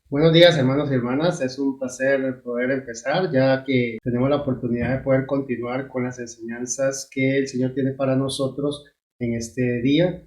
Buenos días, hermanos y hermanas. Es un placer poder empezar, ya que tenemos la oportunidad de poder continuar con las enseñanzas que el Señor tiene para nosotros en este día.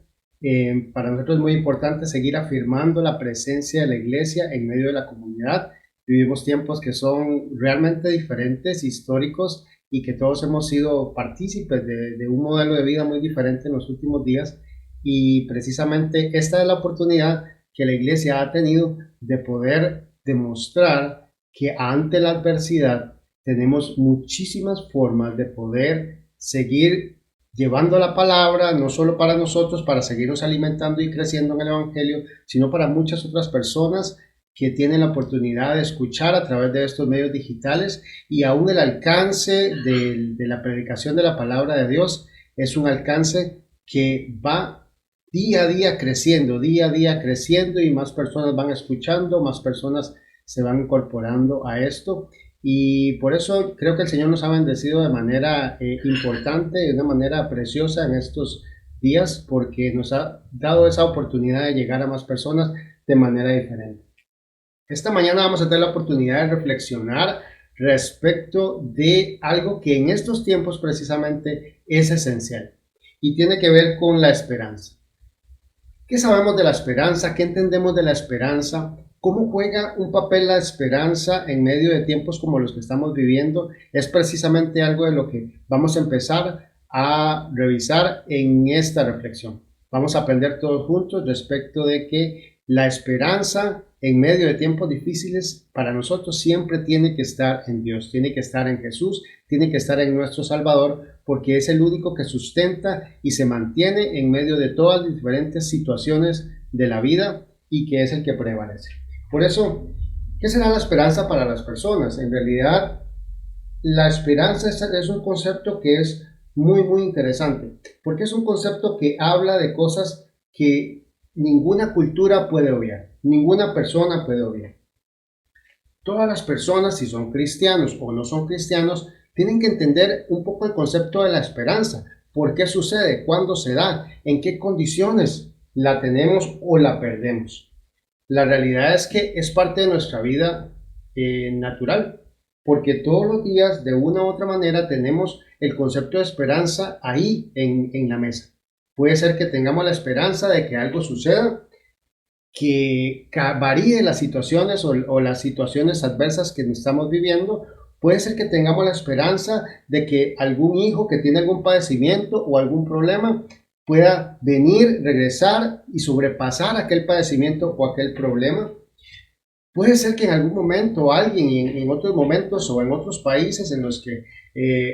Para nosotros es muy importante seguir afirmando la presencia de la iglesia en medio de la comunidad. Vivimos tiempos que son realmente diferentes, históricos, y que todos hemos sido partícipes de un modelo de vida muy diferente en los últimos días. Y precisamente esta es la oportunidad que la iglesia ha tenido de poder demostrar que ante la adversidad tenemos muchísimas formas de poder seguir llevando la palabra, no solo para nosotros, para seguirnos alimentando y creciendo en el Evangelio, sino para muchas otras personas que tienen la oportunidad de escuchar a través de estos medios digitales, y aún el alcance de la predicación de la palabra de Dios es un alcance que va día a día creciendo, y más personas van escuchando, más personas se van incorporando a esto. Y por eso creo que el Señor nos ha bendecido de manera importante, de una manera preciosa en estos días, porque nos ha dado esa oportunidad de llegar a más personas de manera diferente. Esta mañana vamos a tener la oportunidad de reflexionar respecto de algo que en estos tiempos precisamente es esencial, y tiene que ver con la esperanza. ¿Qué sabemos de la esperanza? ¿Qué entendemos de la esperanza? ¿Cómo juega un papel la esperanza en medio de tiempos como los que estamos viviendo? Es precisamente algo de lo que vamos a empezar a revisar en esta reflexión. Vamos a aprender todos juntos respecto de que la esperanza en medio de tiempos difíciles para nosotros siempre tiene que estar en Dios, tiene que estar en Jesús, tiene que estar en nuestro Salvador, porque es el único que sustenta y se mantiene en medio de todas las diferentes situaciones de la vida, y que es el que prevalece. Por eso, ¿qué será la esperanza para las personas? En realidad, la esperanza es un concepto que es muy interesante, porque es un concepto que habla de cosas que ninguna cultura puede obviar, ninguna persona puede obviar. Todas las personas, si son cristianos o no son cristianos, tienen que entender un poco el concepto de la esperanza. ¿Por qué sucede? ¿Cuándo se da? ¿En qué condiciones la tenemos o la perdemos? La realidad es que es parte de nuestra vida natural, porque todos los días, de una u otra manera, tenemos el concepto de esperanza ahí en la mesa. Puede ser que tengamos la esperanza de que algo suceda, que varíe las situaciones o las situaciones adversas que estamos viviendo. Puede ser que tengamos la esperanza de que algún hijo que tiene algún padecimiento o algún problema pueda venir, regresar y sobrepasar aquel padecimiento o aquel problema. Puede ser que en algún momento alguien, en otros momentos o en otros países en los que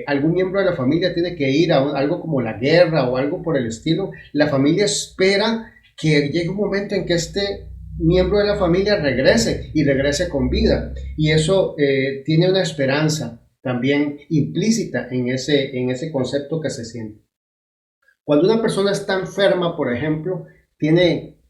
algún miembro de la familia tiene que ir a algo como la guerra o algo por el estilo, la familia espera que llegue un momento en que este miembro de la familia regrese y regrese con vida. Y eso tiene una esperanza también implícita en ese concepto que se siente. Cuando una persona está enferma, por ejemplo, tiene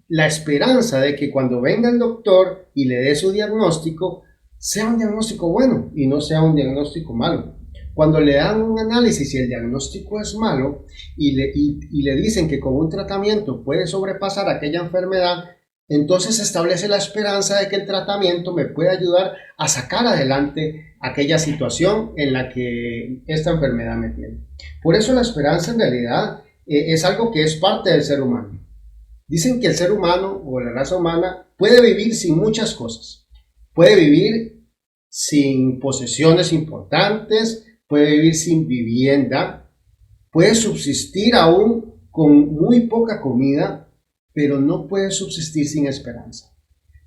la esperanza de que cuando venga el doctor y le dé su diagnóstico, sea un diagnóstico bueno y no sea un diagnóstico malo. Cuando le dan un análisis y el diagnóstico es malo, y le dicen que con un tratamiento puede sobrepasar aquella enfermedad, entonces se establece la esperanza de que el tratamiento me puede ayudar a sacar adelante aquella situación en la que esta enfermedad me tiene. Por eso la esperanza en realidad es algo que es parte del ser humano. Dicen que el ser humano o la raza humana puede vivir sin muchas cosas. Puede vivir sin posesiones importantes, puede vivir sin vivienda, puede subsistir aún con muy poca comida, pero no puede subsistir sin esperanza.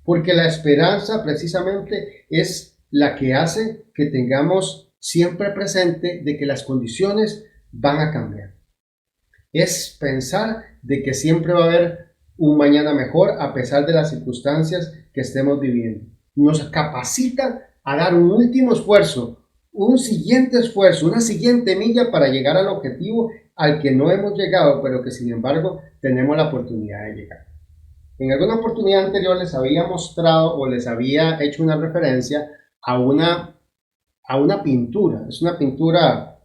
Porque la esperanza precisamente es la que hace que tengamos siempre presente de que las condiciones van a cambiar. Es pensar de que siempre va a haber un mañana mejor a pesar de las circunstancias que estemos viviendo. Nos capacita a dar un último esfuerzo, un siguiente esfuerzo, una siguiente milla para llegar al objetivo al que no hemos llegado, pero que sin embargo tenemos la oportunidad de llegar. En alguna oportunidad anterior les había mostrado o les había hecho una referencia a una pintura. Es una pintura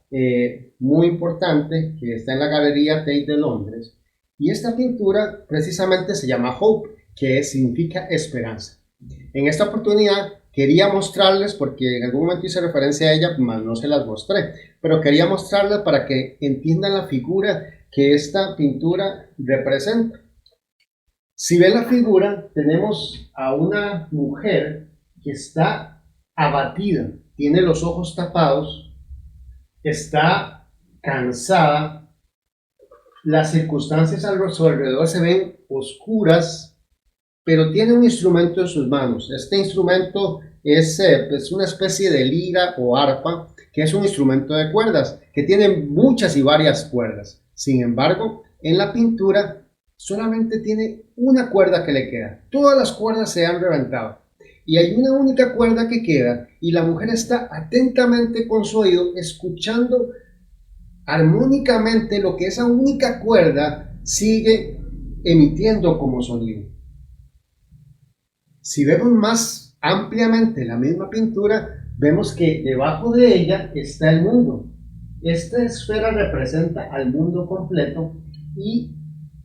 muy importante que está en la Galería Tate de Londres. Y esta pintura precisamente se llama Hope, que significa esperanza. En esta oportunidad quería mostrarles, porque en algún momento hice referencia a ella, mas no se las mostré, pero quería mostrarles para que entiendan la figura que esta pintura representa. Si ven la figura, tenemos a una mujer que está abatida, tiene los ojos tapados, está cansada, las circunstancias a su alrededor se ven oscuras, pero tiene un instrumento en sus manos. Este instrumento es una especie de lira o arpa, que es un instrumento de cuerdas, que tiene muchas y varias cuerdas. Sin embargo, en la pintura solamente tiene una cuerda que le queda. Todas las cuerdas se han reventado. Y hay una única cuerda que queda, y la mujer está atentamente con su oído, escuchando armónicamente lo que esa única cuerda sigue emitiendo como sonido. Si vemos más ampliamente la misma pintura, vemos que debajo de ella está el mundo. Esta esfera representa al mundo completo y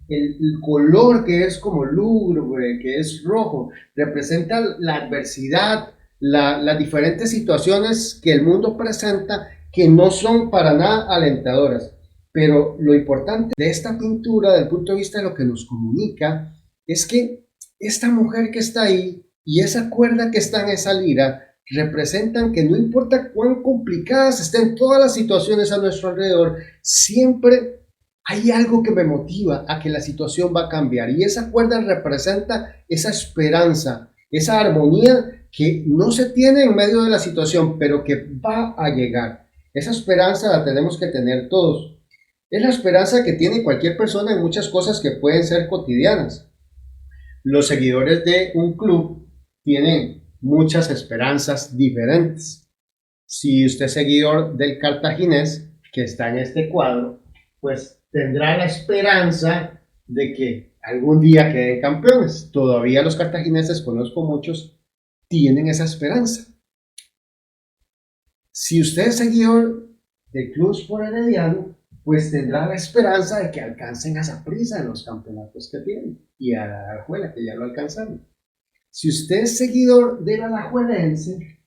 el color que es como lúgubre, que es rojo, representa la adversidad, las diferentes situaciones que el mundo presenta que no son para nada alentadoras. Pero lo importante de esta pintura, desde el punto de vista de lo que nos comunica, es que esta mujer que está ahí y esa cuerda que está en esa lira representan que no importa cuán complicadas estén todas las situaciones a nuestro alrededor, siempre hay algo que me motiva a que la situación va a cambiar, y esa cuerda representa esa esperanza, esa armonía que no se tiene en medio de la situación, pero que va a llegar. Esa esperanza la tenemos que tener todos. Es la esperanza que tiene cualquier persona en muchas cosas que pueden ser cotidianas. Los seguidores de un club tienen muchas esperanzas diferentes. Si usted es seguidor del Cartaginés, que está en este cuadro, pues tendrá la esperanza de que algún día queden campeones. Todavía los cartagineses, conozco muchos, tienen esa esperanza. Si usted es seguidor del Club Sport Herediano, pues tendrá la esperanza de que alcancen a Saprissa en los campeonatos que tienen, y a la Alajuela, que ya lo alcanzaron. Si usted es seguidor del Alajuelense,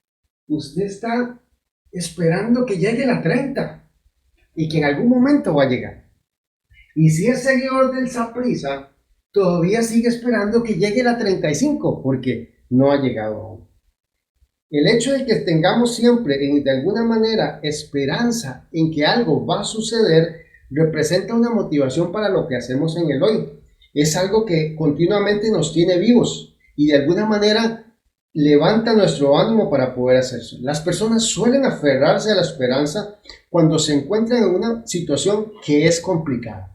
usted está esperando que llegue la 30 y que en algún momento va a llegar. Y si es seguidor del Saprissa, todavía sigue esperando que llegue la 35 porque no ha llegado aún. El hecho de que tengamos siempre, de alguna manera, esperanza en que algo va a suceder, representa una motivación para lo que hacemos en el hoy. Es algo que continuamente nos tiene vivos y de alguna manera levanta nuestro ánimo para poder hacerlo. Las personas suelen aferrarse a la esperanza cuando se encuentran en una situación que es complicada.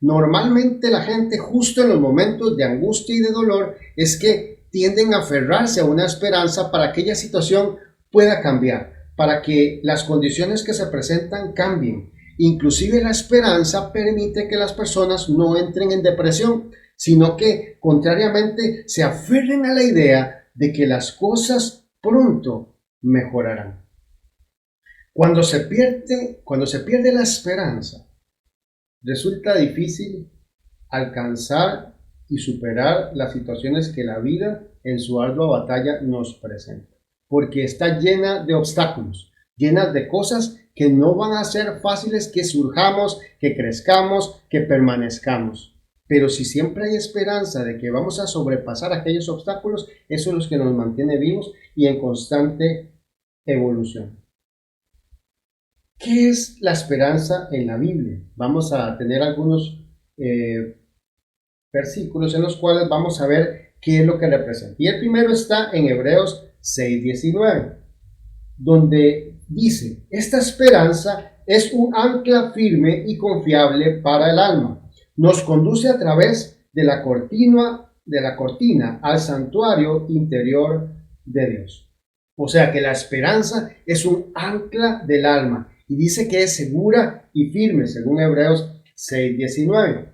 Normalmente la gente, justo en los momentos de angustia y de dolor, es que tienden a aferrarse a una esperanza para que aquella situación pueda cambiar, para que las condiciones que se presentan cambien. Inclusive la esperanza permite que las personas no entren en depresión, sino que, contrariamente, se aferren a la idea de que las cosas pronto mejorarán. Cuando se pierde la esperanza, resulta difícil alcanzar y superar las situaciones que la vida en su ardua batalla nos presenta, porque está llena de obstáculos, llena de cosas que no van a ser fáciles que surjamos, que crezcamos, que permanezcamos. Pero si siempre hay esperanza de que vamos a sobrepasar aquellos obstáculos, eso es lo que nos mantiene vivos y en constante evolución. ¿Qué es la esperanza en la Biblia? Vamos a tener algunos versículos en los cuales vamos a ver qué es lo que representa. Y el primero está en Hebreos 6:19, donde dice: esta esperanza es un ancla firme y confiable para el alma. Nos conduce a través de la cortina al santuario interior de Dios. O sea que la esperanza es un ancla del alma y dice que es segura y firme, según Hebreos 6:19.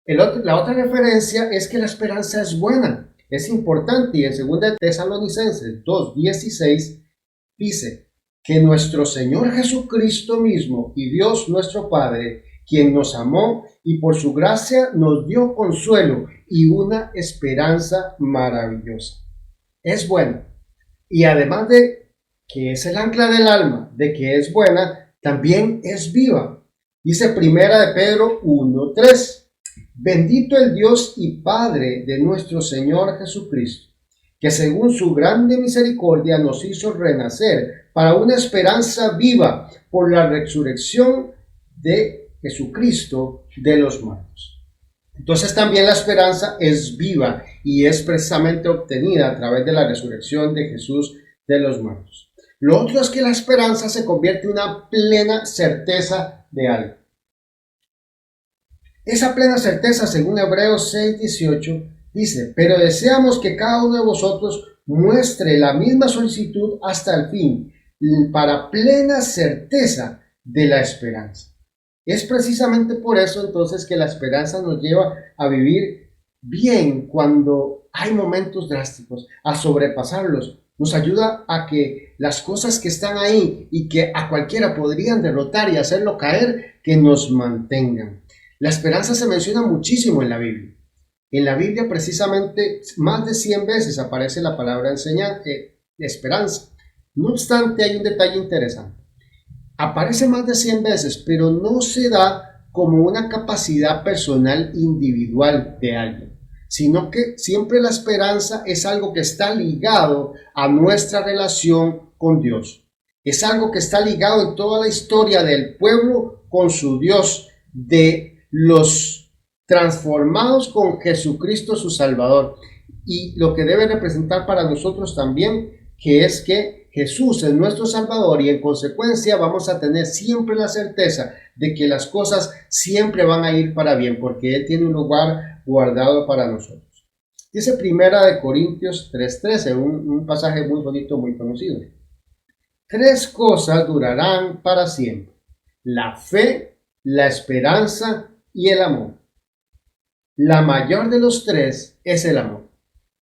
La otra referencia es que la esperanza es buena, es importante, y en 2 Tesalonicenses 2:16 dice que nuestro Señor Jesucristo mismo y Dios nuestro Padre, quien nos amó y por su gracia nos dio consuelo y una esperanza maravillosa. Es buena. Y además de que es el ancla del alma, de que es buena, también es viva. Dice Primera de Pedro 1:3. Bendito el Dios y Padre de nuestro Señor Jesucristo, que según su grande misericordia nos hizo renacer para una esperanza viva por la resurrección de Jesucristo de los muertos. Entonces también la esperanza es viva y es precisamente obtenida a través de la resurrección de Jesús de los muertos. Lo otro es que la esperanza se convierte en una plena certeza de algo. Esa plena certeza, según Hebreos 6:18, dice: pero deseamos que cada uno de vosotros muestre la misma solicitud hasta el fin, para plena certeza de la esperanza. Es precisamente por eso entonces que la esperanza nos lleva a vivir bien cuando hay momentos drásticos, a sobrepasarlos. Nos ayuda a que las cosas que están ahí y que a cualquiera podrían derrotar y hacerlo caer, que nos mantengan. La esperanza se menciona muchísimo en la Biblia. En la Biblia precisamente más de 100 veces aparece la palabra esperanza. No obstante, hay un detalle interesante. Aparece más de 100 veces, pero no se da como una capacidad personal individual de alguien, sino que siempre la esperanza es algo que está ligado a nuestra relación con Dios. Es algo que está ligado en toda la historia del pueblo con su Dios, de los transformados con Jesucristo su Salvador, y lo que debe representar para nosotros también, que es que Jesús es nuestro Salvador y en consecuencia vamos a tener siempre la certeza de que las cosas siempre van a ir para bien, porque Él tiene un lugar guardado para nosotros. Dice Primera de Corintios 3:13, un pasaje muy bonito, muy conocido. 3 cosas durarán para siempre: la fe, la esperanza y el amor. La mayor de los 3 es el amor.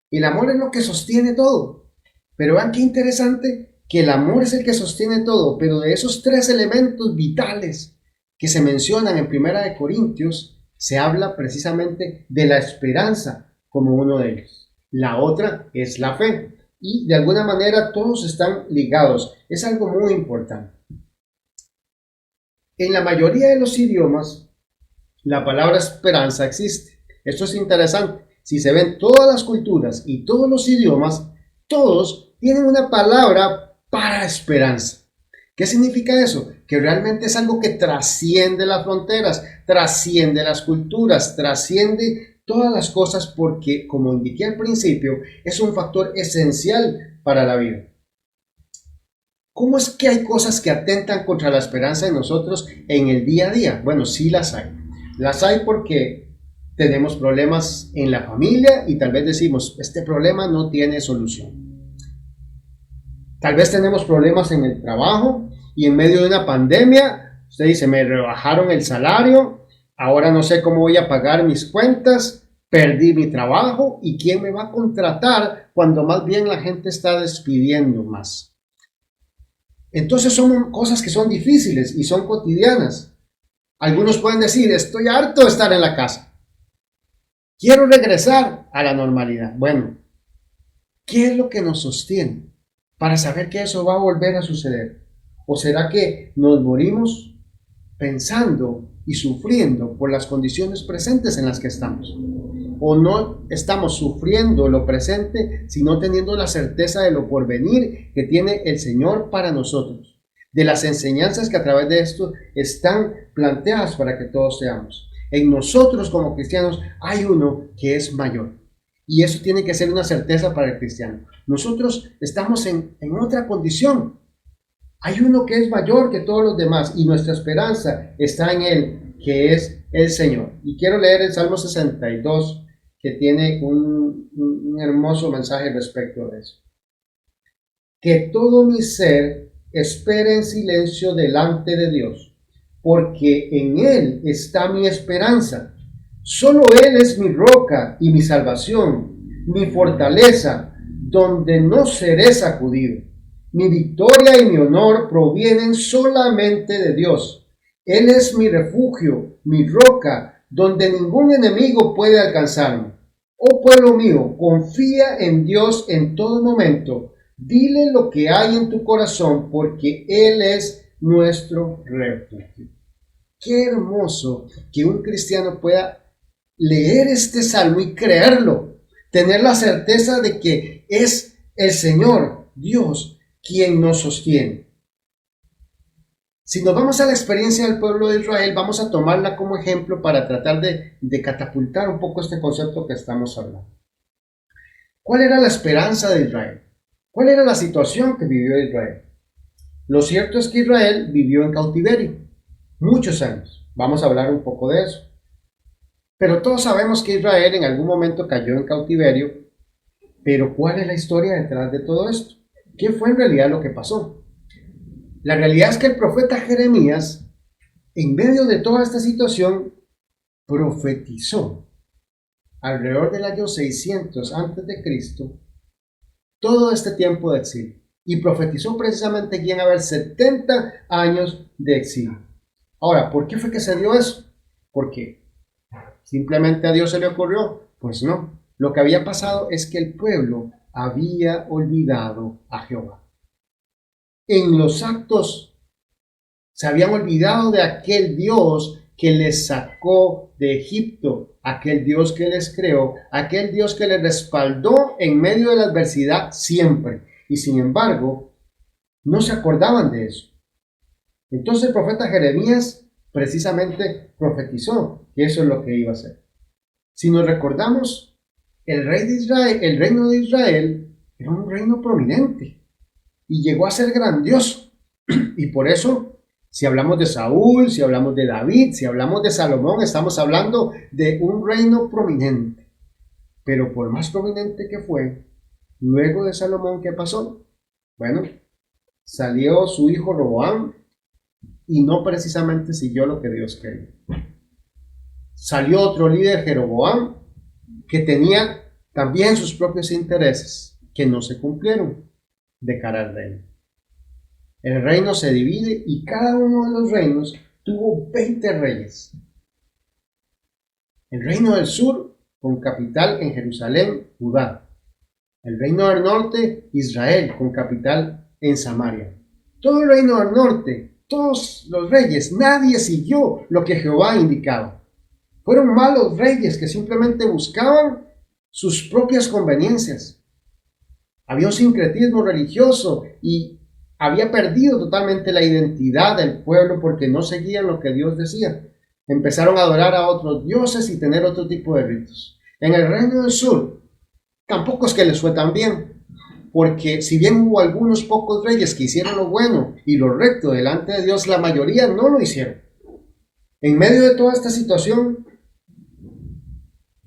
Y el amor es lo que sostiene todo. Pero vean qué interesante que el amor es el que sostiene todo, pero de esos 3 elementos vitales que se mencionan en Primera de Corintios, se habla precisamente de la esperanza como uno de ellos. La otra es la fe. Y de alguna manera todos están ligados. Es algo muy importante. En la mayoría de los idiomas, la palabra esperanza existe. Esto es interesante. Si se ven todas las culturas y todos los idiomas, todos tienen una palabra para esperanza. ¿Qué significa eso? Que realmente es algo que trasciende las fronteras, trasciende las culturas, trasciende todas las cosas, porque, como indiqué al principio, es un factor esencial para la vida. ¿Cómo es que hay cosas que atentan contra la esperanza de nosotros en el día a día? Bueno, sí las hay. Las hay porque tenemos problemas en la familia y tal vez decimos, este problema no tiene solución. Tal vez tenemos problemas en el trabajo y en medio de una pandemia, usted dice, me rebajaron el salario, ahora no sé cómo voy a pagar mis cuentas, perdí mi trabajo y quién me va a contratar cuando más bien la gente está despidiendo más. Entonces son cosas que son difíciles y son cotidianas. Algunos pueden decir, estoy harto de estar en la casa. Quiero regresar a la normalidad. Bueno, ¿qué es lo que nos sostiene para saber que eso va a volver a suceder? ¿O será que nos morimos pensando y sufriendo por las condiciones presentes en las que estamos? ¿O no estamos sufriendo lo presente, sino teniendo la certeza de lo porvenir que tiene el Señor para nosotros? De las enseñanzas que a través de esto están planteadas para que todos seamos. En nosotros como cristianos hay uno que es mayor. Y eso tiene que ser una certeza para el cristiano. Nosotros estamos en otra condición. Hay uno que es mayor que todos los demás y nuestra esperanza está en Él, que es el Señor. Y quiero leer el Salmo 62, que tiene un hermoso mensaje respecto de eso. Que todo mi ser espere en silencio delante de Dios, porque en Él está mi esperanza. Solo Él es mi roca y mi salvación, mi fortaleza, donde no seré sacudido. Mi victoria y mi honor provienen solamente de Dios. Él es mi refugio, mi roca, donde ningún enemigo puede alcanzarme. Oh pueblo mío, confía en Dios en todo momento. Dile lo que hay en tu corazón, porque Él es nuestro refugio. Qué hermoso que un cristiano pueda leer este salmo y creerlo, tener la certeza de que es el Señor, Dios, quien nos sostiene. Si nos vamos a la experiencia del pueblo de Israel, vamos a tomarla como ejemplo para tratar de catapultar un poco este concepto que estamos hablando. ¿Cuál era la esperanza de Israel? ¿Cuál era la situación que vivió Israel? Lo cierto es que Israel vivió en cautiverio muchos años. Vamos a hablar un poco de eso. Pero todos sabemos que Israel en algún momento cayó en cautiverio. Pero ¿cuál es la historia detrás de todo esto? ¿Qué fue en realidad lo que pasó? La realidad es que el profeta Jeremías, en medio de toda esta situación, profetizó alrededor del año 600 antes de Cristo todo este tiempo de exilio. Y profetizó precisamente que iban a haber 70 años de exilio. Ahora, ¿por qué fue que se dio eso? Porque simplemente a Dios se le ocurrió. Pues no. Lo que había pasado es que el pueblo había olvidado a Jehová. En los actos se habían olvidado de aquel Dios que les sacó de Egipto, aquel Dios que les creó, aquel Dios que les respaldó en medio de la adversidad siempre. Y sin embargo, no se acordaban de eso. Entonces el profeta Jeremías precisamente profetizó que eso es lo que iba a hacer. Si nos recordamos, el rey de Israel, el reino de Israel era un reino prominente y llegó a ser grandioso. Y por eso, si hablamos de Saúl, si hablamos de David, si hablamos de Salomón, estamos hablando de un reino prominente. Pero por más prominente que fue, luego de Salomón, ¿qué pasó? Bueno, salió su hijo Roboam y no precisamente siguió lo que Dios quería. Salió otro líder, Jeroboam, que tenía también sus propios intereses que no se cumplieron de cara al reino. El reino se divide y cada uno de los reinos tuvo 20 reyes. El reino del sur, con capital en Jerusalén, Judá. El reino del norte, Israel, con capital en Samaria. Todo el reino del norte, todos los reyes, nadie siguió lo que Jehová indicaba. Fueron malos reyes que simplemente buscaban sus propias conveniencias. Había un sincretismo religioso y había perdido totalmente la identidad del pueblo porque no seguían lo que Dios decía. Empezaron a adorar a otros dioses y tener otro tipo de ritos. En el reino del sur, tampoco es que les fue tan bien, porque si bien hubo algunos pocos reyes que hicieron lo bueno y lo recto delante de Dios, la mayoría no lo hicieron. En medio de toda esta situación,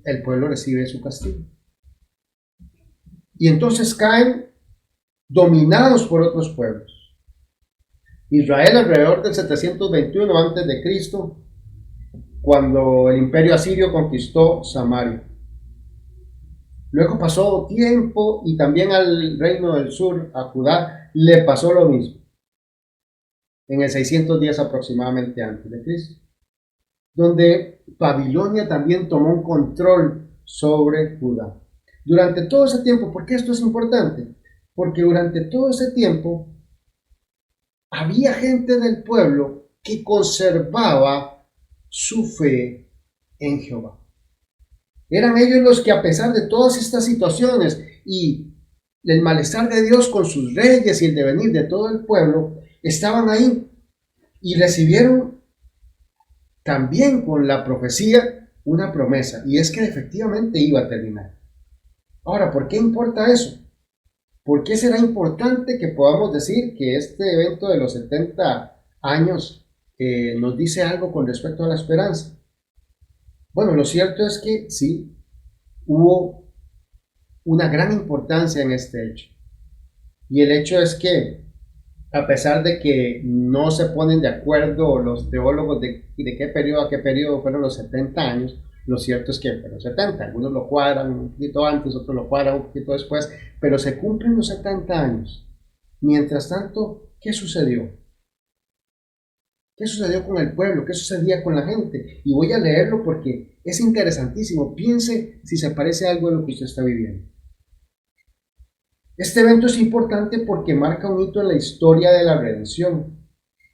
el pueblo recibe su castigo. Y entonces caen dominados por otros pueblos. Israel alrededor del 721 a.C., cuando el imperio asirio conquistó Samaria. Luego pasó tiempo y también al reino del sur, a Judá, le pasó lo mismo. En el 610 aproximadamente antes de Cristo, donde Babilonia también tomó un control sobre Judá. Durante todo ese tiempo, ¿por qué esto es importante? Porque durante todo ese tiempo había gente del pueblo que conservaba su fe en Jehová. Eran ellos los que, a pesar de todas estas situaciones y el malestar de Dios con sus reyes y el devenir de todo el pueblo, estaban ahí y recibieron también con la profecía una promesa, y es que efectivamente iba a terminar. Ahora, ¿por qué importa eso? ¿Por qué será importante que podamos decir que este evento de los 70 años nos dice algo con respecto a la esperanza? Bueno, lo cierto es que sí, hubo una gran importancia en este hecho. Y el hecho es que, a pesar de que no se ponen de acuerdo los teólogos de qué periodo a qué periodo fueron los 70 años, lo cierto es que fueron 70. Algunos lo cuadran un poquito antes, otros lo cuadran un poquito después, pero se cumplen los 70 años. Mientras tanto, ¿qué sucedió? ¿Qué sucedió con el pueblo? ¿Qué sucedía con la gente? Y voy a leerlo porque es interesantísimo. Piense si se parece a algo de lo que usted está viviendo. Este evento es importante porque marca un hito en la historia de la redención.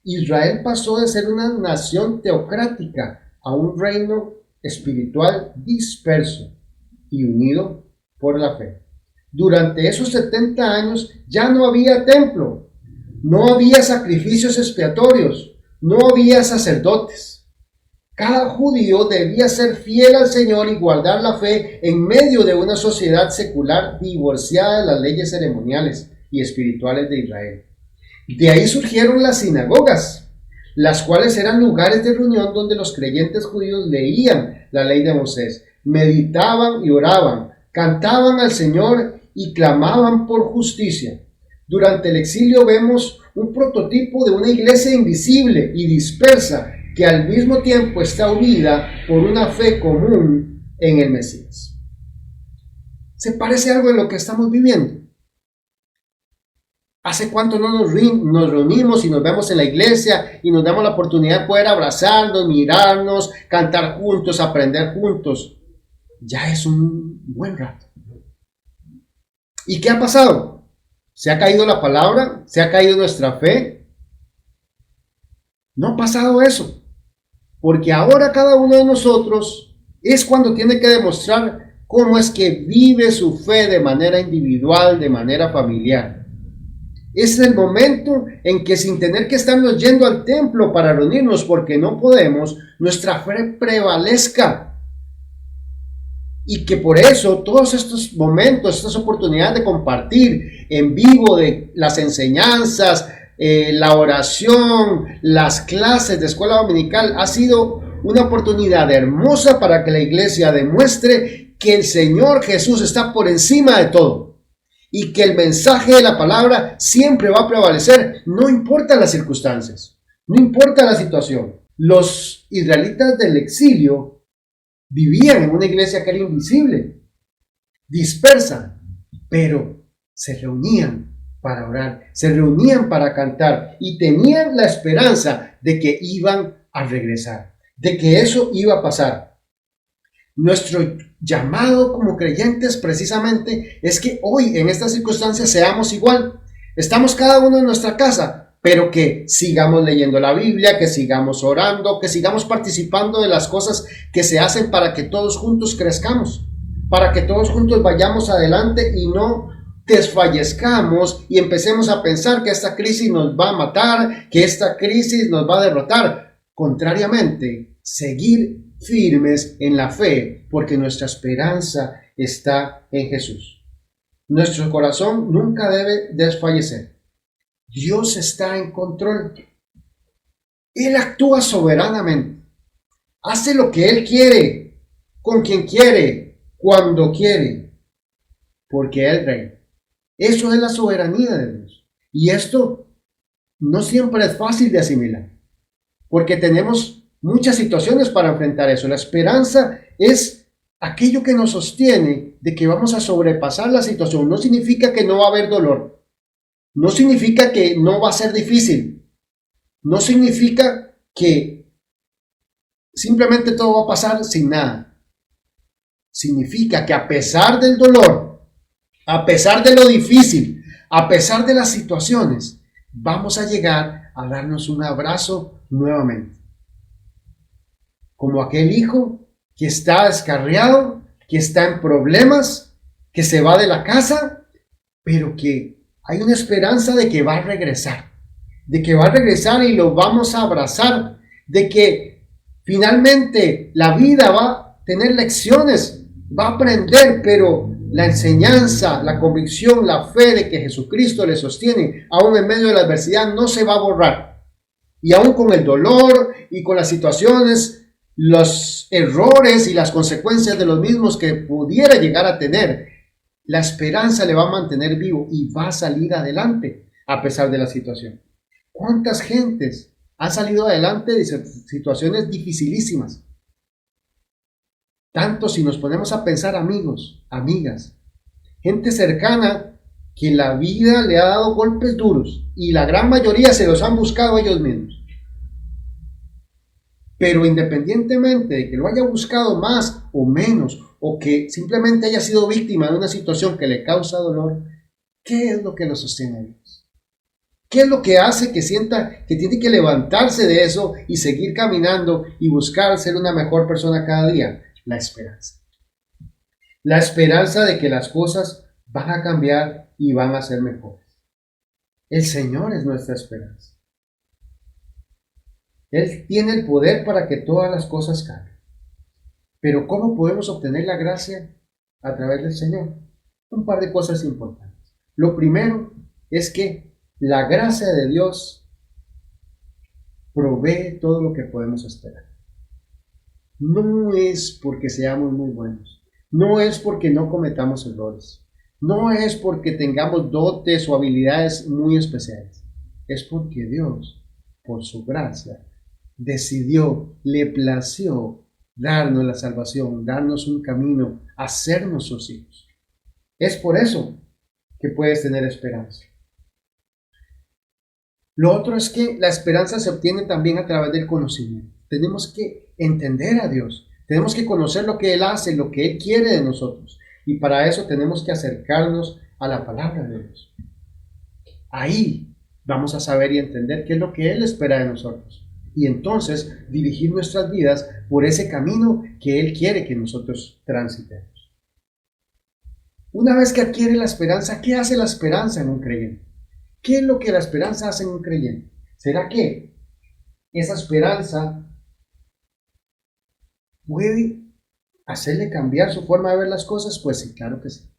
Israel pasó de ser una nación teocrática a un reino espiritual disperso y unido por la fe. Durante esos 70 años ya no había templo, no había sacrificios expiatorios, no había sacerdotes. Cada judío debía ser fiel al Señor y guardar la fe en medio de una sociedad secular divorciada de las leyes ceremoniales y espirituales de Israel. De ahí surgieron las sinagogas, las cuales eran lugares de reunión donde los creyentes judíos leían la ley de Moisés, meditaban y oraban, cantaban al Señor y clamaban por justicia. Durante el exilio vemos un prototipo de una iglesia invisible y dispersa que al mismo tiempo está unida por una fe común en el Mesías. ¿Se parece algo en lo que estamos viviendo? ¿Hace cuánto no nos reunimos y nos vemos en la iglesia y nos damos la oportunidad de poder abrazarnos, mirarnos, cantar juntos, aprender juntos? Ya es un buen rato. ¿Y qué ha pasado? ¿Se ha caído la palabra? ¿Se ha caído nuestra fe? No ha pasado eso. Porque ahora cada uno de nosotros es cuando tiene que demostrar cómo es que vive su fe de manera individual, de manera familiar. Es el momento en que sin tener que estarnos yendo al templo para reunirnos porque no podemos, nuestra fe prevalezca. Y que por eso todos estos momentos, estas oportunidades de compartir en vivo de las enseñanzas, la oración, las clases de escuela dominical, ha sido una oportunidad hermosa para que la iglesia demuestre que el Señor Jesús está por encima de todo y que el mensaje de la palabra siempre va a prevalecer, no importa las circunstancias, no importa la situación. Los israelitas del exilio vivían en una iglesia que era invisible, dispersa, pero se reunían para orar, se reunían para cantar y tenían la esperanza de que iban a regresar, de que eso iba a pasar. Nuestro llamado como creyentes precisamente es que hoy en estas circunstancias seamos igual. Estamos cada uno en nuestra casa, pero que sigamos leyendo la Biblia, que sigamos orando, que sigamos participando de las cosas que se hacen para que todos juntos crezcamos, para que todos juntos vayamos adelante y no desfallezcamos y empecemos a pensar que esta crisis nos va a matar, que esta crisis nos va a derrotar. Contrariamente, seguir firmes en la fe, porque nuestra esperanza está en Jesús. Nuestro corazón nunca debe desfallecer. Dios está en control. Él actúa soberanamente. Hace lo que Él quiere, con quien quiere, cuando quiere, porque Él reina. Eso es la soberanía de Dios. Y esto no siempre es fácil de asimilar, porque tenemos muchas situaciones para enfrentar eso. La esperanza es aquello que nos sostiene de que vamos a sobrepasar la situación. No significa que no va a haber dolor. No significa que no va a ser difícil. No significa que simplemente todo va a pasar sin nada. Significa que a pesar del dolor, a pesar de lo difícil, a pesar de las situaciones, vamos a llegar a darnos un abrazo nuevamente. Como aquel hijo que está descarriado, que está en problemas, que se va de la casa, pero que hay una esperanza de que va a regresar, y lo vamos a abrazar, de que finalmente la vida va a tener lecciones, va a aprender, pero la enseñanza, la convicción, la fe de que Jesucristo le sostiene, aún en medio de la adversidad, no se va a borrar. Y aún con el dolor y con las situaciones, los errores y las consecuencias de los mismos que pudiera llegar a tener, la esperanza le va a mantener vivo y va a salir adelante a pesar de la situación. ¿Cuántas gentes han salido adelante de situaciones dificilísimas? Tanto si nos ponemos a pensar, amigos, amigas, gente cercana que la vida le ha dado golpes duros y la gran mayoría se los han buscado ellos mismos. Pero independientemente de que lo haya buscado más o menos, o que simplemente haya sido víctima de una situación que le causa dolor, ¿qué es lo que lo sostiene a Dios? ¿Qué es lo que hace que sienta que tiene que levantarse de eso y seguir caminando y buscar ser una mejor persona cada día? La esperanza. La esperanza de que las cosas van a cambiar y van a ser mejores. El Señor es nuestra esperanza. Él tiene el poder para que todas las cosas cambien. Pero ¿cómo podemos obtener la gracia a través del Señor? Un par de cosas importantes. Lo primero es que la gracia de Dios provee todo lo que podemos esperar. No es porque seamos muy buenos, no es porque no cometamos errores, no es porque tengamos dotes o habilidades muy especiales, es porque Dios, por su gracia, decidió, le plació darnos la salvación, darnos un camino, hacernos sus hijos. Es por eso que puedes tener esperanza. Lo otro es que la esperanza se obtiene también a través del conocimiento. Tenemos que entender a Dios, tenemos que conocer lo que Él hace, lo que Él quiere de nosotros. Y para eso tenemos que acercarnos a la palabra de Dios. Ahí vamos a saber y entender qué es lo que Él espera de nosotros. Y entonces dirigir nuestras vidas por ese camino que Él quiere que nosotros transitemos. Una vez que adquiere la esperanza, ¿qué hace la esperanza en un creyente? ¿Qué es lo que la esperanza hace en un creyente? ¿Será que esa esperanza puede hacerle cambiar su forma de ver las cosas? Pues sí, claro que sí.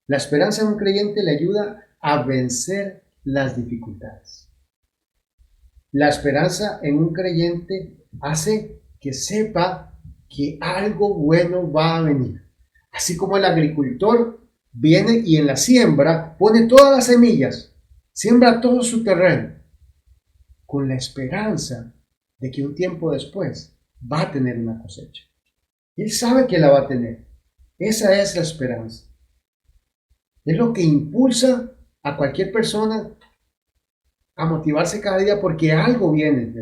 La esperanza en un creyente le ayuda a vencer las dificultades. La esperanza en un creyente hace que sepa que algo bueno va a venir. Así como el agricultor viene y en la siembra pone todas las semillas, siembra todo su terreno, con la esperanza de que un tiempo después va a tener una cosecha. Él sabe que la va a tener. Esa es la esperanza. Es lo que impulsa a cualquier persona a motivarse cada día porque algo viene.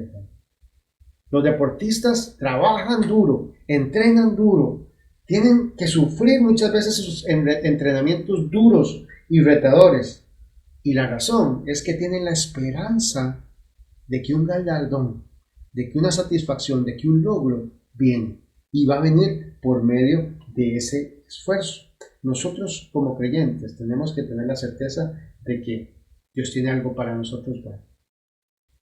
Los deportistas trabajan duro, entrenan duro, tienen que sufrir muchas veces sus entrenamientos duros y retadores. Y la razón es que tienen la esperanza de que un galardón, de que una satisfacción, de que un logro viene y va a venir por medio de ese esfuerzo. Nosotros como creyentes tenemos que tener la certeza de que Dios tiene algo para nosotros bueno,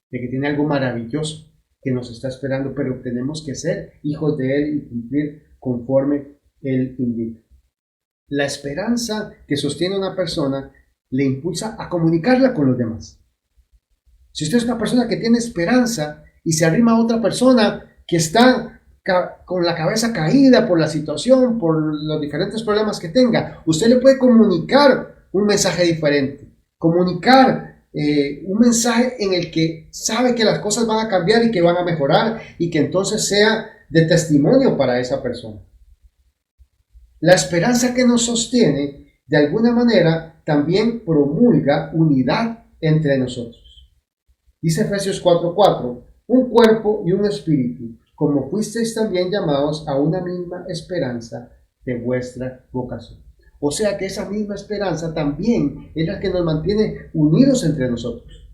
de que tiene algo maravilloso que nos está esperando, pero tenemos que ser hijos de Él y cumplir conforme Él invita. La esperanza que sostiene a una persona le impulsa a comunicarla con los demás. Si usted es una persona que tiene esperanza y se arrima a otra persona que está con la cabeza caída por la situación, por los diferentes problemas que tenga, usted le puede comunicar un mensaje diferente, comunicar un mensaje en el que sabe que las cosas van a cambiar y que van a mejorar y que entonces sea de testimonio para esa persona. La esperanza que nos sostiene, de alguna manera, también promulga unidad entre nosotros. Dice Efesios 4:4, un cuerpo y un espíritu, como fuisteis también llamados a una misma esperanza de vuestra vocación. O sea que esa misma esperanza también es la que nos mantiene unidos entre nosotros.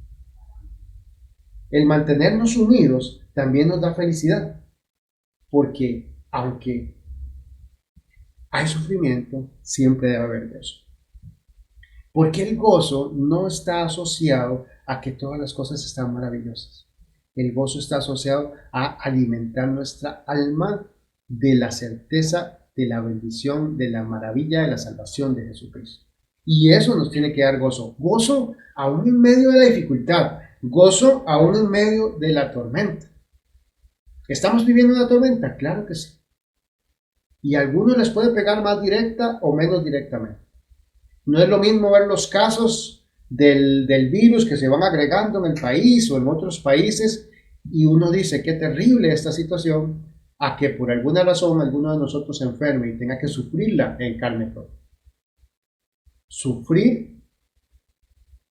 El mantenernos unidos también nos da felicidad, porque aunque hay sufrimiento, siempre debe haber gozo. Porque el gozo no está asociado a que todas las cosas están maravillosas. El gozo está asociado a alimentar nuestra alma de la certeza de la bendición, de la maravilla de la salvación de Jesucristo. Y eso nos tiene que dar gozo. Gozo aún en medio de la dificultad. Gozo aún en medio de la tormenta. ¿Estamos viviendo una tormenta? Claro que sí. Y a algunos les puede pegar más directa o menos directamente. No es lo mismo ver los casos del virus que se van agregando en el país o en otros países y uno dice qué terrible esta situación, a que por alguna razón alguno de nosotros se enferme y tenga que sufrirla en carne propia. Sufrir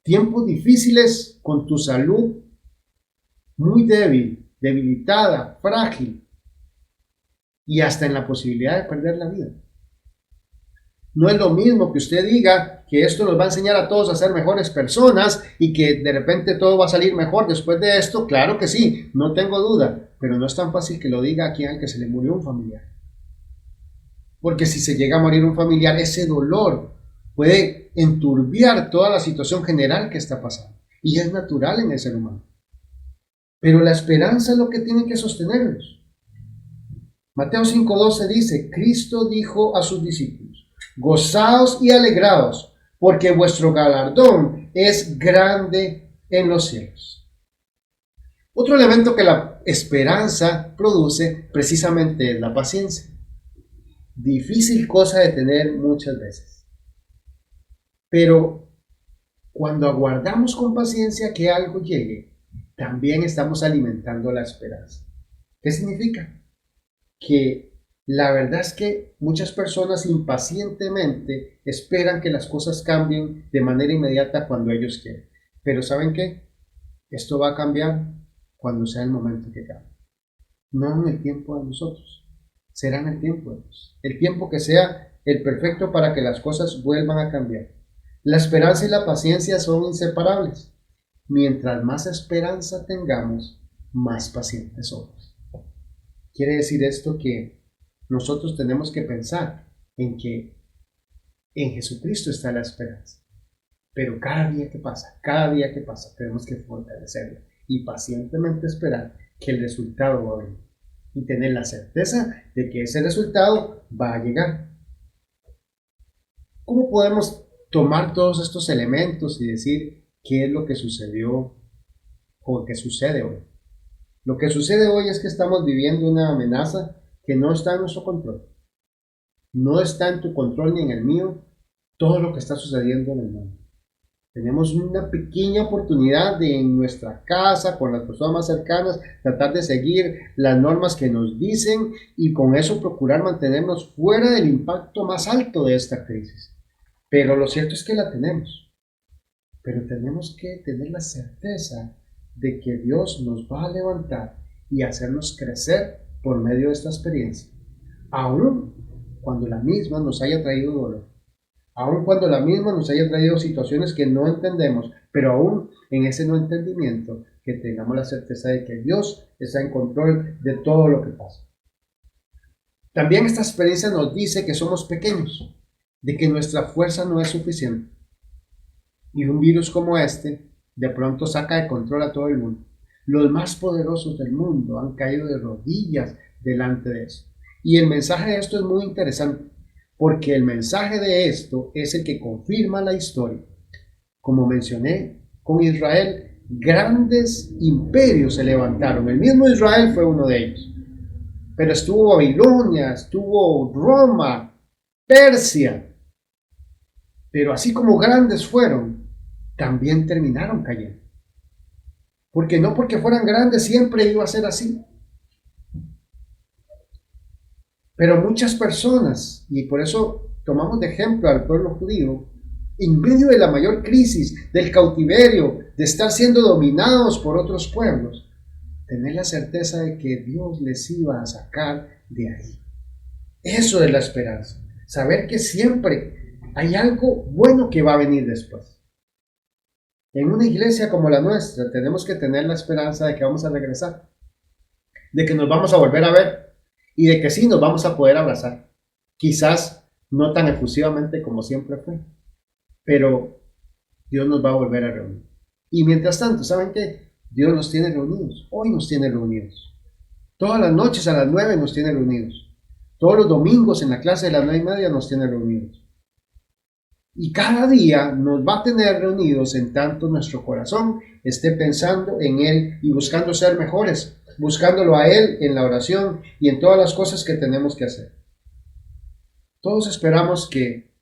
tiempos difíciles con tu salud muy débil debilitada, frágil y hasta en la posibilidad de perder la vida. No es lo mismo que usted diga que esto nos va a enseñar a todos a ser mejores personas y que de repente todo va a salir mejor después de esto. Claro que sí, no tengo duda, pero no es tan fácil que lo diga a quien al que se le murió un familiar. Porque si se llega a morir un familiar, ese dolor puede enturbiar toda la situación general que está pasando. Y es natural en el ser humano. Pero la esperanza es lo que tiene que sostenerlos. Mateo 5:12 dice, Cristo dijo a sus discípulos, gozaos y alegraos, porque vuestro galardón es grande en los cielos. Otro elemento que la esperanza produce precisamente es la paciencia. Difícil cosa de tener muchas veces. Pero cuando aguardamos con paciencia que algo llegue, también estamos alimentando la esperanza. ¿Qué significa? Que la verdad es que muchas personas impacientemente esperan que las cosas cambien de manera inmediata cuando ellos quieren. Pero ¿saben qué? Esto va a cambiar cuando sea el momento que cambie. No en el tiempo de nosotros. Será en el tiempo de Dios. El tiempo que sea el perfecto para que las cosas vuelvan a cambiar. La esperanza y la paciencia son inseparables. Mientras más esperanza tengamos, más pacientes somos. Quiere decir esto que nosotros tenemos que pensar en que en Jesucristo está la esperanza. Pero cada día que pasa, tenemos que fortalecerla y pacientemente esperar que el resultado va a venir. Y tener la certeza de que ese resultado va a llegar. ¿Cómo podemos tomar todos estos elementos y decir qué es lo que sucedió o qué sucede hoy? Lo que sucede hoy es que estamos viviendo una amenaza que no está en nuestro control. No está en tu control ni en el mío todo lo que está sucediendo en el mundo. Tenemos una pequeña oportunidad de en nuestra casa, con las personas más cercanas, tratar de seguir las normas que nos dicen y con eso procurar mantenernos fuera del impacto más alto de esta crisis. Pero lo cierto es que la tenemos. Pero tenemos que tener la certeza de que Dios nos va a levantar y hacernos crecer por medio de esta experiencia, aun cuando la misma nos haya traído dolor, aun cuando la misma nos haya traído situaciones que no entendemos, pero aún en ese no entendimiento, que tengamos la certeza de que Dios está en control de todo lo que pasa. También esta experiencia nos dice que somos pequeños, de que nuestra fuerza no es suficiente. Y un virus como este de pronto saca de control a todo el mundo. Los más poderosos del mundo han caído de rodillas delante de eso. Y el mensaje de esto es muy interesante, porque el mensaje de esto es el que confirma la historia. Como mencioné, con Israel, grandes imperios se levantaron. El mismo Israel fue uno de ellos. Pero estuvo Babilonia, estuvo Roma, Persia. Pero así como grandes fueron, también terminaron cayendo. Porque no porque fueran grandes siempre iba a ser así. Pero muchas personas, y por eso tomamos de ejemplo al pueblo judío, en medio de la mayor crisis, del cautiverio, de estar siendo dominados por otros pueblos, tener la certeza de que Dios les iba a sacar de ahí. Eso es la esperanza. Saber que siempre hay algo bueno que va a venir después. En una iglesia como la nuestra tenemos que tener la esperanza de que vamos a regresar, de que nos vamos a volver a ver y de que sí nos vamos a poder abrazar. Quizás no tan efusivamente como siempre fue, pero Dios nos va a volver a reunir. Y mientras tanto, ¿saben qué? Dios nos tiene reunidos. Hoy nos tiene reunidos. Todas las noches a las 9 nos tiene reunidos. Todos los domingos en la clase de las 9:30 nos tiene reunidos. Y cada día nos va a tener reunidos en tanto nuestro corazón esté pensando en Él y buscando ser mejores, buscándolo a Él en la oración y en todas las cosas que tenemos que hacer. Todos esperamos que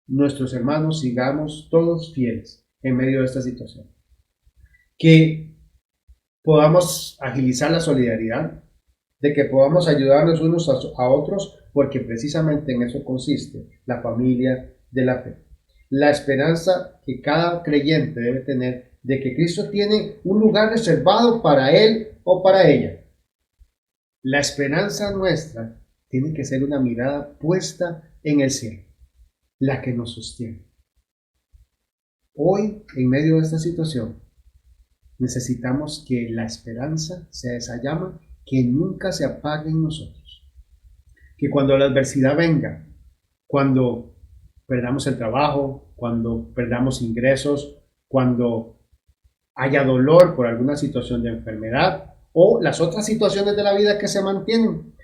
nuestros hermanos sigamos todos fieles en medio de esta situación. Que podamos agilizar la solidaridad, de que podamos ayudarnos unos a otros, porque precisamente en eso consiste la familia de la fe. La esperanza que cada creyente debe tener de que Cristo tiene un lugar reservado para él o para ella, La esperanza nuestra tiene que ser una mirada puesta en el cielo, la que nos sostiene. Hoy, en medio de esta situación, necesitamos que la esperanza sea esa llama que nunca se apague en nosotros. Que cuando la adversidad venga, cuando perdamos el trabajo, cuando perdamos ingresos, cuando haya dolor por alguna situación de enfermedad o las otras situaciones de la vida que se mantienen,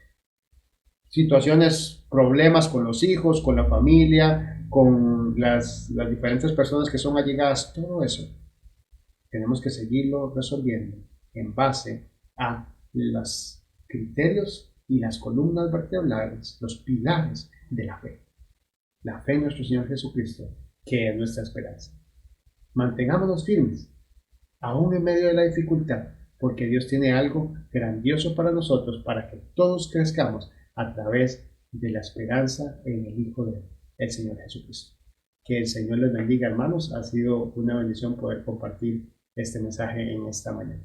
situaciones, problemas con los hijos, con la familia, con las diferentes personas que son allegadas, todo eso tenemos que seguirlo resolviendo en base a los criterios y las columnas vertebrales, los pilares de la fe en nuestro Señor Jesucristo, que es nuestra esperanza. Mantengámonos firmes, aún en medio de la dificultad, porque Dios tiene algo grandioso para nosotros, para que todos crezcamos a través de la esperanza en el Hijo de Él, el Señor Jesucristo. Que el Señor les bendiga, hermanos. Ha sido una bendición poder compartir este mensaje en esta mañana.